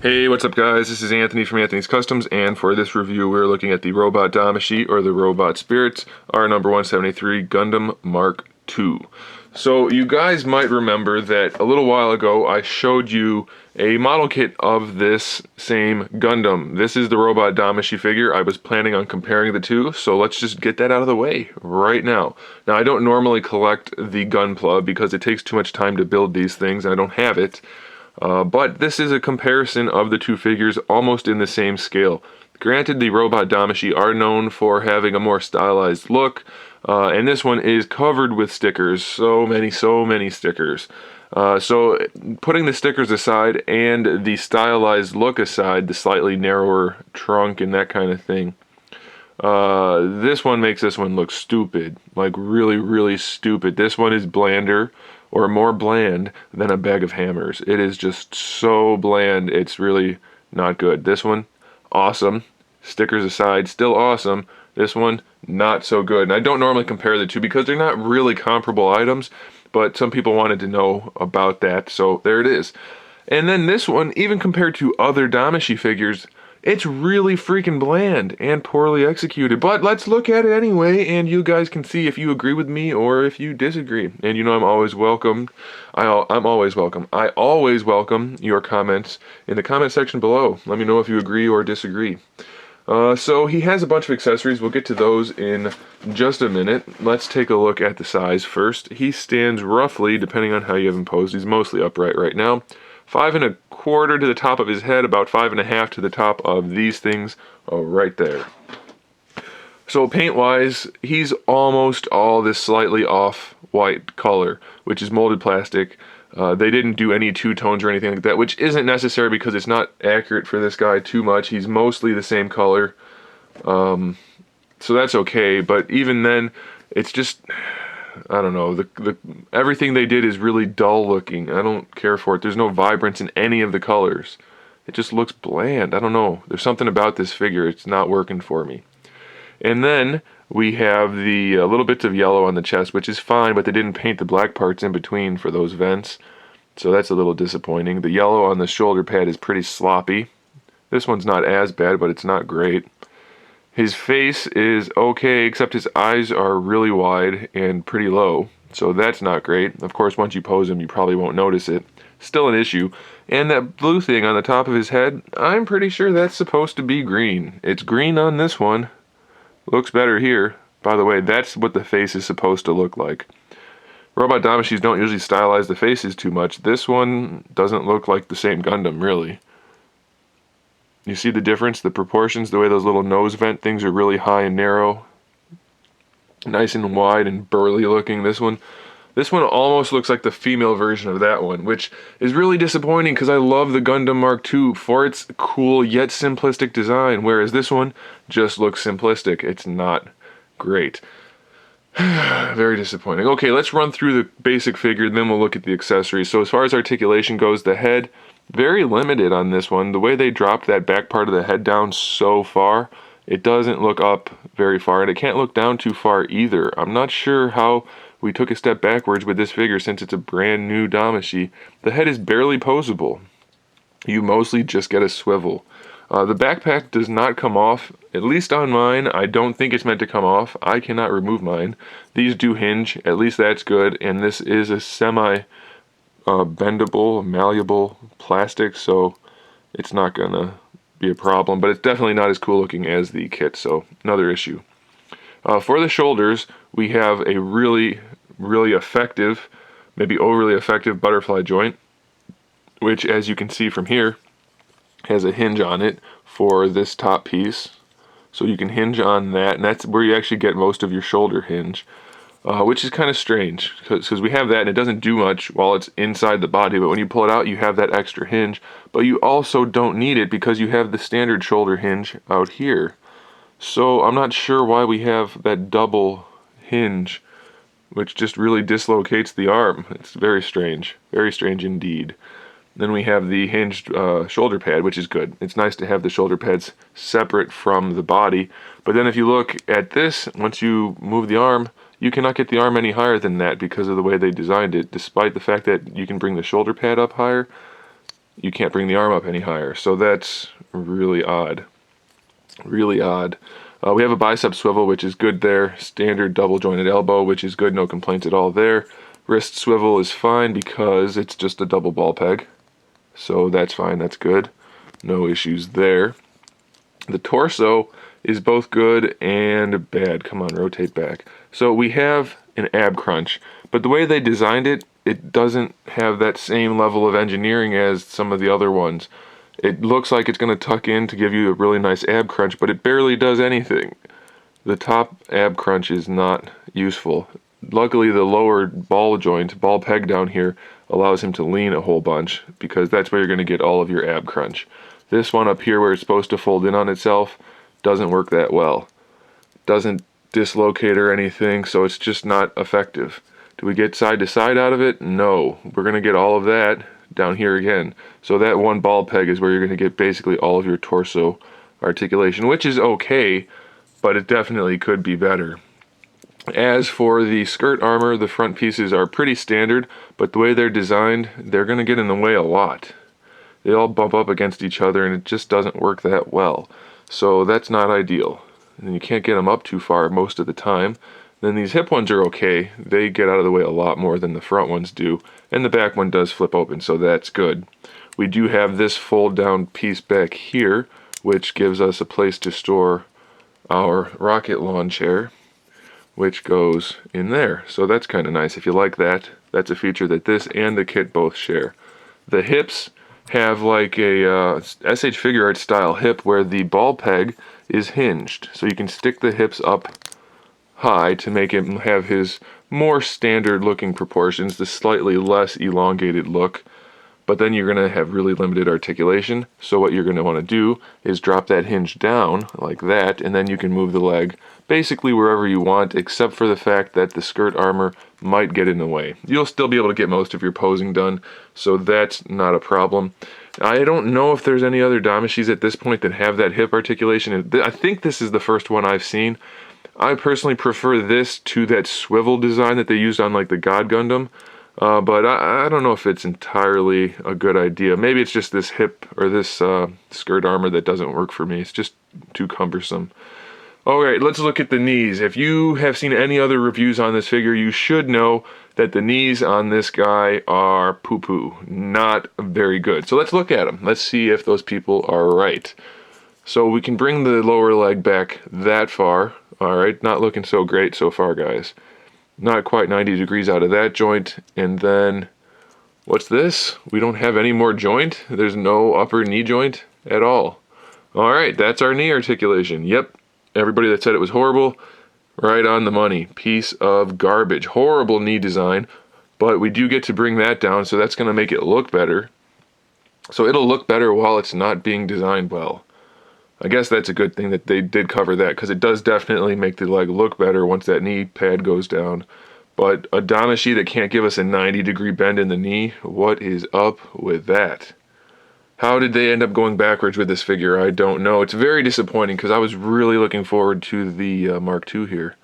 Hey, what's up guys? This is Anthony from Anthony's Customs, and for this review we're looking at the Robot Damashii, or the Robot Spirits, R number 173 Gundam Mark II. So you guys might remember that a little while ago I showed you a model kit of this same Gundam. This is the Robot Damashii figure. I was planning on comparing the two, so let's just get that out of the way right now. Now I don't normally collect the Gunpla because it takes too much time to build these things and I don't have it. But this is a comparison of the two figures almost in the same scale. Granted, the Robot Damashii are known for having a more stylized look, and this one is covered with stickers. So many stickers. So putting the stickers aside and the stylized look aside, the slightly narrower trunk and that kind of thing, this one makes this one look stupid. Like really stupid. This one is blander, or more bland than a bag of hammers. It is just so bland, it's really not good. This one, awesome. Stickers aside, still awesome. This one, not so good. And I don't normally compare the two because they're not really comparable items, but some people wanted to know about that, so there it is. And then this one, even compared to other Damashii figures, it's really freaking bland and poorly executed. But let's look at it anyway, and you guys can see if you agree with me or if you disagree. And you know I'm always welcome. I'm always welcome. I always welcome your comments in the comment section below. Let me know if you agree or disagree. So he has a bunch of accessories. We'll get to those in just a minute. Let's take a look at the size first. He stands roughly, depending on how you have him posed, he's mostly upright right now, 5 1/4 to the top of his head, about 5 1/2 to the top of these things right there. So paint-wise, he's almost all this slightly off-white color, which is molded plastic. They didn't do any two-tones or anything like that, which isn't necessary because it's not accurate for this guy too much. He's mostly the same color, so that's okay. But even then, it's just, I don't know, everything they did is really dull looking. I don't care for it. There's no vibrance in any of the colors. It just looks bland. I don't know. There's something about this figure. It's not working for me. And then we have the little bits of yellow on the chest, which is fine, but they didn't paint the black parts in between for those vents. So that's a little disappointing. The yellow on the shoulder pad is pretty sloppy. This one's not as bad, but it's not great. His face is okay, except his eyes are really wide and pretty low, so that's not great. Of course, once you pose him, you probably won't notice it. Still an issue. And that blue thing on the top of his head, I'm pretty sure that's supposed to be green. It's green on this one. Looks better here. By the way, that's what the face is supposed to look like. Robot Damashis don't usually stylize the faces too much. This one doesn't look like the same Gundam, really. You see the difference, the proportions, the way those little nose vent things are really high and narrow. Nice and wide and burly looking. This one almost looks like the female version of that one, which is really disappointing because I love the Gundam Mark II for its cool yet simplistic design, whereas this one just looks simplistic. It's not great. Very disappointing. Okay, let's run through the basic figure, then we'll look at the accessories. So as far as articulation goes, the head, very limited on this one. The way they dropped that back part of the head down so far, it doesn't look up very far, and it can't look down too far either. I'm not sure how we took a step backwards with this figure since it's a brand new Damashii. The head is barely posable. You mostly just get a swivel. The backpack does not come off, at least on mine. I don't think it's meant to come off. I cannot remove mine. These do hinge, at least that's good, and this is a bendable, malleable plastic, so it's not gonna be a problem, but it's definitely not as cool looking as the kit, so another issue. For the shoulders, we have a really effective, maybe overly effective butterfly joint, which, as you can see from here, has a hinge on it for this top piece, so you can hinge on that, and that's where you actually get most of your shoulder hinge. Which is kind of strange, because we have that and it doesn't do much while it's inside the body, but when you pull it out you have that extra hinge, but you also don't need it because you have the standard shoulder hinge out here. So I'm not sure why we have that double hinge, which just really dislocates the arm. It's very strange indeed. Then we have the hinged shoulder pad, which is good. It's nice to have the shoulder pads separate from the body, but then if you look at this, once you move the arm, you cannot get the arm any higher than that because of the way they designed it. Despite the fact that you can bring the shoulder pad up higher, you can't bring the arm up any higher. So that's really odd. Really odd. We have a bicep swivel, which is good there. Standard double jointed elbow, which is good, no complaints at all there. Wrist swivel is fine because it's just a double ball peg. So that's fine, that's good. No issues there. The torso is both good and bad. Come on, rotate back. So we have an ab crunch, but the way they designed it, it doesn't have that same level of engineering as some of the other ones. It looks like it's going to tuck in to give you a really nice ab crunch, but it barely does anything. The top ab crunch is not useful. Luckily, the lower ball joint, ball peg down here, allows him to lean a whole bunch, because that's where you're going to get all of your ab crunch. This one up here where it's supposed to fold in on itself doesn't work that well. Doesn't dislocate or anything, so it's just not effective. Do we get side to side out of it? No. We're going to get all of that down here again. So that one ball peg is where you're going to get basically all of your torso articulation, which is okay, but it definitely could be better. As for the skirt armor, the front pieces are pretty standard, but the way they're designed, they're going to get in the way a lot. They all bump up against each other, and it just doesn't work that well. So that's not ideal. And you can't get them up too far most of the time. Then these hip ones are okay. They get out of the way a lot more than the front ones do. And the back one does flip open, so that's good. We do have this fold down piece back here, which gives us a place to store our rocket lawn chair, which goes in there. So that's kind of nice. If you like that, that's a feature that this and the kit both share. The hips have like a SH Figure Art style hip where the ball peg is hinged. So you can stick the hips up high to make him have his more standard looking proportions, the slightly less elongated look, but then you're going to have really limited articulation. So what you're going to want to do is drop that hinge down like that, and then you can move the leg basically wherever you want, except for the fact that the skirt armor might get in the way. You'll still be able to get most of your posing done, so that's not a problem. I don't know if there's any other Damashis at this point that have that hip articulation. I think this is the first one I've seen. I personally prefer this to that swivel design that they used on like the God Gundam, but I don't know if it's entirely a good idea. Maybe it's just this hip or this skirt armor that doesn't work for me. It's just too cumbersome. Alright, let's look at the knees. If you have seen any other reviews on this figure, you should know that the knees on this guy are poo-poo. Not very good. So let's look at them. Let's see if those people are right. So we can bring the lower leg back that far. Alright, not looking so great so far, guys. Not quite 90 degrees out of that joint. And then, what's this? We don't have any more joint? There's no upper knee joint at all. Alright, that's our knee articulation. Yep. Everybody that said it was horrible, right on the money. Piece of garbage. Horrible knee design, but we do get to bring that down, so that's going to make it look better. So it'll look better while it's not being designed well. I guess that's a good thing that they did cover that, because it does definitely make the leg look better once that knee pad goes down. But a Damashii that can't give us a 90-degree bend in the knee, what is up with that? How did they end up going backwards with this figure? I don't know. It's very disappointing because I was really looking forward to the Mark II here.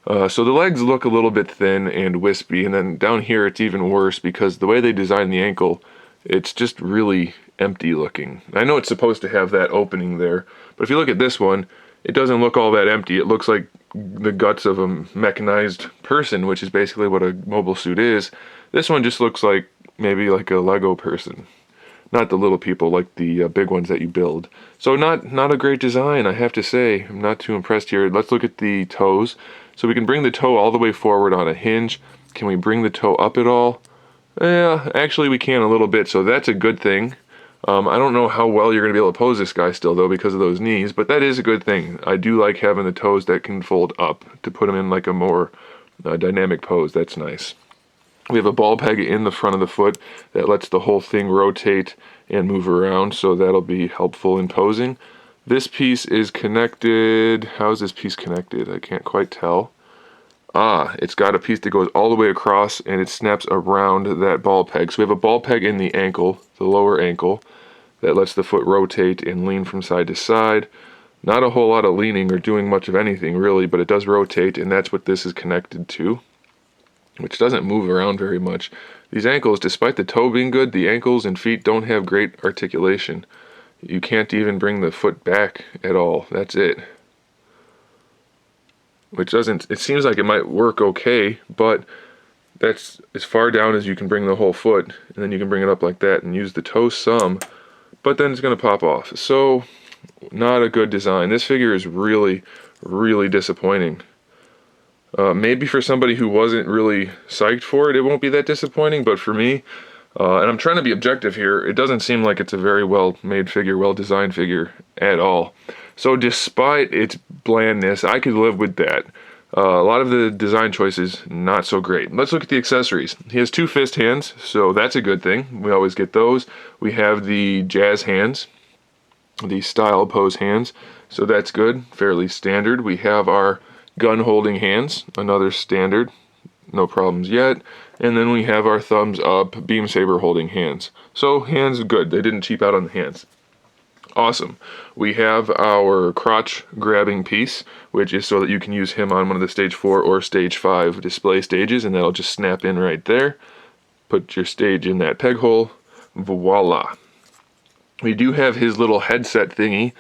So the legs look a little bit thin and wispy, and then down here it's even worse because the way they designed the ankle, it's just really empty looking. I know it's supposed to have that opening there, but if you look at this one, it doesn't look all that empty. It looks like the guts of a mechanized person, which is basically what a mobile suit is. This one just looks like maybe like a Lego person. Not the little people, like the big ones that you build. So not a great design, I have to say. I'm not too impressed here. Let's look at the toes. So we can bring the toe all the way forward on a hinge. Can we bring the toe up at all? Yeah, actually we can a little bit, so that's a good thing. I don't know how well you're going to be able to pose this guy still, though, because of those knees, but that is a good thing. I do like having the toes that can fold up to put them in like a more dynamic pose. That's nice. We have a ball peg in the front of the foot that lets the whole thing rotate and move around, so that'll be helpful in posing. This piece is connected. How is this piece connected? I can't quite tell. It's got a piece that goes all the way across and it snaps around that ball peg. So we have a ball peg in the ankle, the lower ankle, that lets the foot rotate and lean from side to side. Not a whole lot of leaning or doing much of anything really, but it does rotate, and that's what this is connected to, which doesn't move around very much. these ankles, despite the toe being good, the ankles and feet don't have great articulation. You can't even bring the foot back at all. That's it. Which doesn't, it seems like it might work okay, but that's as far down as you can bring the whole foot, and then you can bring it up like that and use the toe some, but then it's going to pop off. So, not a good design. This figure is really, really disappointing. Maybe for somebody who wasn't really psyched for it, it won't be that disappointing, but for me, and I'm trying to be objective here, it doesn't seem like it's a very well-made figure, well-designed figure at all. So despite its blandness, I could live with that. A lot of the design choices, not so great. Let's look at the accessories. He has 2 fist hands, so that's a good thing. We always get those. We have the jazz hands, the style pose hands, so that's good, fairly standard. We have our gun holding hands, another standard, no problems yet. And then we have our thumbs up beam saber holding hands. So hands good, they didn't cheap out on the hands. Awesome. We have our crotch grabbing piece, which is so that you can use him on one of the stage 4 or stage 5 display stages, and that'll just snap in right there. Put your stage in that peg hole. Voila. We do have his little headset thingy,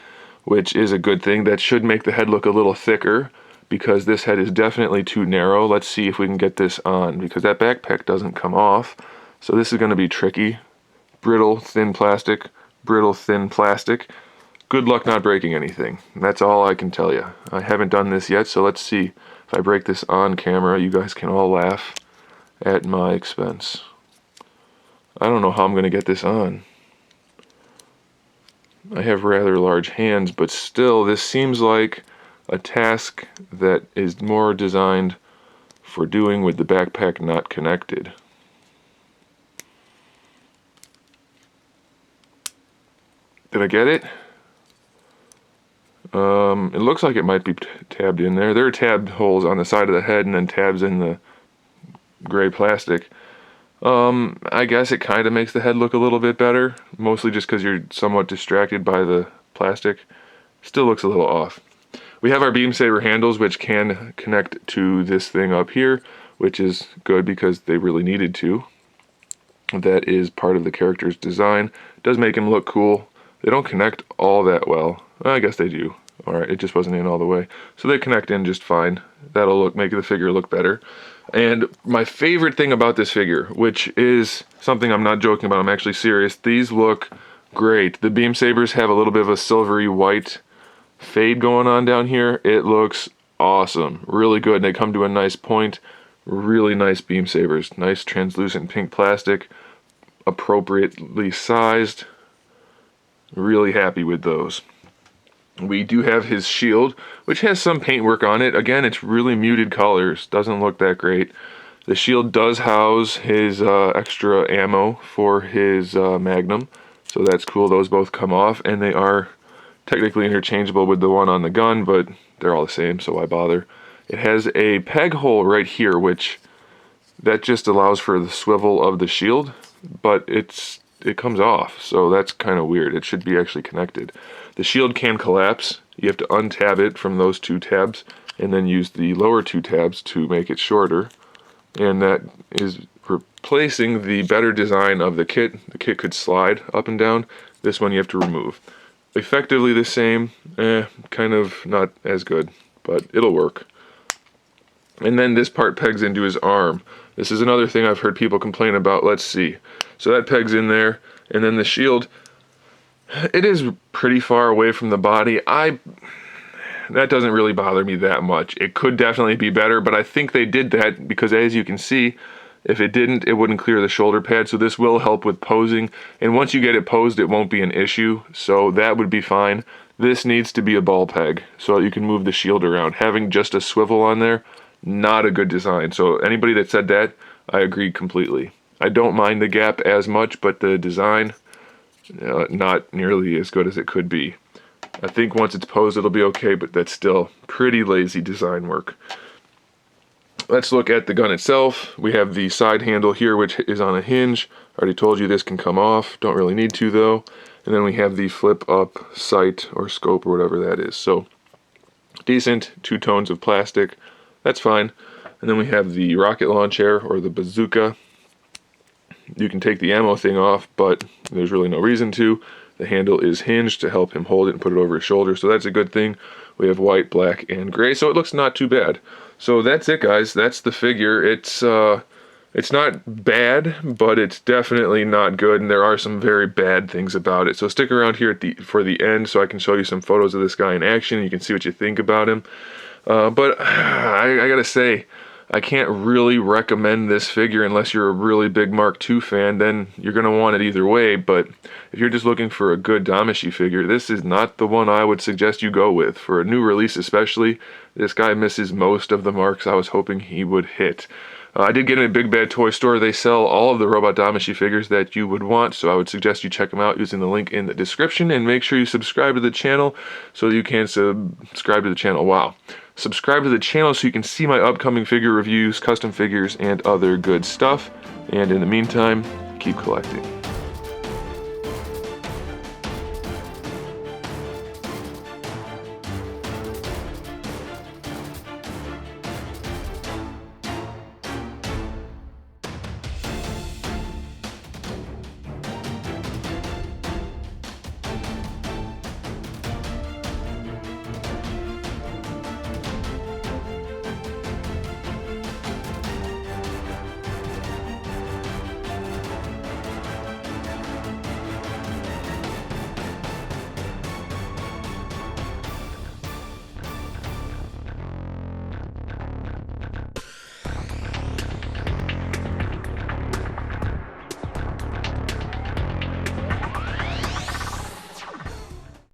which is a good thing. That should make the head look a little thicker, because this head is definitely too narrow. Let's see if we can get this on, because that backpack doesn't come off. So this is going to be tricky. Brittle, thin plastic. Brittle, thin plastic. Good luck not breaking anything. That's all I can tell you. I haven't done this yet, so let's see. If I break this on camera, you guys can all laugh at my expense. I don't know how I'm going to get this on. I have rather large hands, but still, this seems like a task that is more designed for doing with the backpack not connected. Did I get it? It looks like it might be tabbed in there. There are tabbed holes on the side of the head and then tabs in the gray plastic. I guess it kind of makes the head look a little bit better, mostly just because you're somewhat distracted by the plastic. Still looks a little off. We have our beam saber handles, which can connect to this thing up here, which is good because they really needed to. That is part of the character's design. It does make him look cool. They don't connect all that well. I guess they do. Alright, it just wasn't in all the way. So they connect in just fine. That'll make the figure look better. And my favorite thing about this figure, which is something I'm not joking about, I'm actually serious, these look great. The beam sabers have a little bit of a silvery white fade going on down here. It looks awesome. Really good. And they come to a nice point. Really nice beam sabers. Nice translucent pink plastic. Appropriately sized. Really happy with those. We do have his shield, which has some paintwork on it. Again, it's really muted colors. Doesn't look that great. The shield does house his extra ammo for his Magnum. So that's cool. Those both come off, and they are technically interchangeable with the one on the gun, but they're all the same, so why bother? It has a peg hole right here, which that just allows for the swivel of the shield, but it comes off, so that's kind of weird. It should be actually connected. The shield can collapse. You have to untab it from those 2 tabs and then use the lower 2 tabs to make it shorter, and that is replacing the better design of the kit. The kit could slide up and down. This one you have to remove. Effectively the same, kind of not as good, but it'll work. And then this part pegs into his arm. This is another thing I've heard people complain about. Let's see. So that pegs in there, and then the shield, it is pretty far away from the body. That doesn't really bother me that much. It could definitely be better, but I think they did that because, as you can see, if it didn't, it wouldn't clear the shoulder pad, so this will help with posing. And once you get it posed, it won't be an issue, so that would be fine. This needs to be a ball peg, so you can move the shield around. Having just a swivel on there, not a good design. So anybody that said that, I agree completely. I don't mind the gap as much, but the design, not nearly as good as it could be. I think once it's posed, it'll be okay, but that's still pretty lazy design work. Let's look at the gun itself. We have the side handle here, which is on a hinge. I already told you this can come off. Don't really need to, though. And then we have the flip up sight or scope or whatever that is. So decent, 2 tones of plastic. That's fine. And then we have the rocket launcher or the bazooka. You can take the ammo thing off, but there's really no reason to. The handle is hinged to help him hold it and put it over his shoulder, so that's a good thing. We have white, black, and gray, so it looks not too bad. So that's it, guys. That's the figure. It's not bad, but it's definitely not good, and there are some very bad things about it. So stick around here for the end so I can show you some photos of this guy in action, and you can see what you think about him. But I gotta say, I can't really recommend this figure unless you're a really big Mark II fan. Then you're going to want it either way, but if you're just looking for a good Damashii figure, this is not the one I would suggest you go with. For a new release especially, this guy misses most of the marks I was hoping he would hit. I did get in a Big Bad Toy Store. They sell all of the Robot Damashii figures that you would want, so I would suggest you check them out using the link in the description, and make sure you subscribe to the channel so you can subscribe to the channel. Wow. Subscribe to the channel so you can see my upcoming figure reviews, custom figures, and other good stuff. And in the meantime, keep collecting.